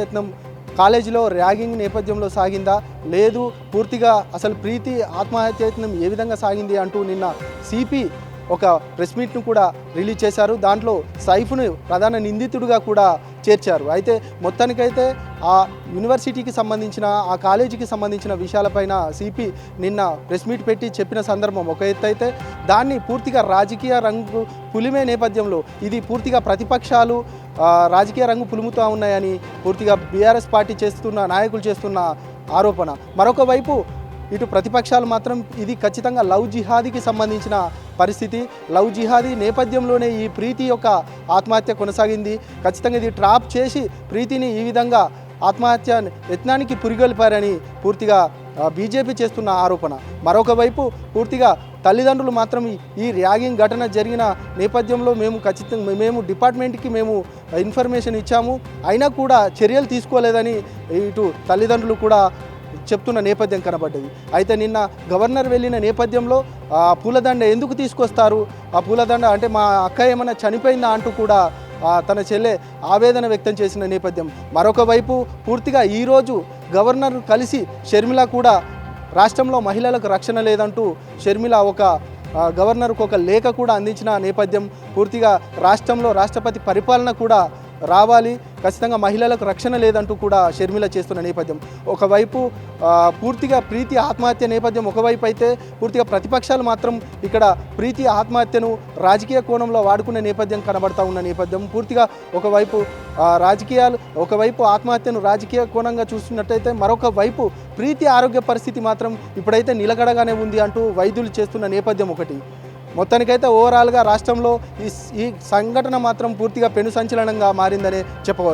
ప్రయత్నం కాలేజీలో ర్యాగింగ్ నేపథ్యంలో సాగిందా లేదు పూర్తిగా అసలు ప్రీతి ఆత్మహత్యయత్నం ఏ విధంగా సాగింది అంటూ నిన్న సిపి ఒక ప్రెస్ మీట్ను కూడా రిలీజ్ చేశారు. దాంట్లో సైఫ్ను ప్రధాన నిందితుడిగా కూడా చేర్చారు. అయితే మొత్తానికైతే ఆ యూనివర్సిటీకి సంబంధించిన ఆ కాలేజీకి సంబంధించిన విషయాలపైన సిపి నిన్న ప్రెస్ మీట్ పెట్టి చెప్పిన సందర్భం ఒక ఎత్తు అయితే దాన్ని పూర్తిగా రాజకీయ రంగు పులిమే నేపథ్యంలో ఇది పూర్తిగా ప్రతిపక్షాలు రాజకీయ రంగు పులుముతూ ఉన్నాయని పూర్తిగా బీఆర్ఎస్ పార్టీ చేస్తున్న నాయకులు చేస్తున్న ఆరోపణ. మరొక వైపు ఇటు ప్రతిపక్షాలు మాత్రం ఇది ఖచ్చితంగా లవ్ జిహాదీకి సంబంధించిన పరిస్థితి, లవ్ జిహాదీ నేపథ్యంలోనే ఈ ప్రీతి యొక్క ఆత్మహత్య కొనసాగింది, ఖచ్చితంగా ఇది ట్రాప్ చేసి ప్రీతిని ఈ విధంగా ఆత్మహత్య యత్నానికి పురిగొల్పారని పూర్తిగా బీజేపీ చేస్తున్న ఆరోపణ. మరొక వైపు పూర్తిగా తల్లిదండ్రులు మాత్రం ఈ ర్యాగింగ్ ఘటన జరిగిన నేపథ్యంలో మేము డిపార్ట్మెంట్కి మేము ఇన్ఫర్మేషన్ ఇచ్చాము, అయినా కూడా చర్యలు తీసుకోలేదని ఇటు తల్లిదండ్రులు కూడా చెప్తున్న నేపథ్యం కనబడ్డది. అయితే నిన్న గవర్నర్ వెళ్ళిన నేపథ్యంలో పూలదండ ఎందుకు తీసుకొస్తారు, ఆ పూలదండ అంటే మా అక్క ఏమైనా చనిపోయిందా అంటూ కూడా తన చెల్లె ఆవేదన వ్యక్తం చేసిన నేపథ్యం. మరొక వైపు పూర్తిగా ఈరోజు గవర్నర్ కలిసి షర్మిల కూడా రాష్ట్రంలో మహిళలకు రక్షణ లేదంటూ షర్మిల ఒక గవర్నర్కు ఒక లేఖ కూడా అందించిన నేపథ్యం. పూర్తిగా రాష్ట్రంలో రాష్ట్రపతి పరిపాలన కూడా రావాలి, ఖచ్చితంగా మహిళలకు రక్షణ లేదంటూ కూడా షర్మిల చేస్తున్న నేపథ్యం. ఒకవైపు పూర్తిగా ప్రీతి ఆత్మహత్య నేపథ్యం ఒకవైపు అయితే పూర్తిగా ప్రతిపక్షాలు మాత్రం ఇక్కడ ప్రీతి ఆత్మహత్యను రాజకీయ కోణంలో వాడుకునే నేపథ్యం కనబడతా ఉన్న నేపథ్యం. పూర్తిగా ఒకవైపు రాజకీయాలు ఒకవైపు ఆత్మహత్యను రాజకీయ కోణంగా చూస్తున్నట్టయితే మరొక వైపు ప్రీతి ఆరోగ్య పరిస్థితి మాత్రం ఇప్పుడైతే నిలకడగానే ఉంది అంటూ వైద్యులు చేస్తున్న నేపథ్యం ఒకటి. మొత్తానికైతే ఓవరాల్గా రాష్ట్రంలో ఈ సంఘటన మాత్రం పూర్తిగా పెను సంచలనంగా మారిందనే చెప్పవచ్చు.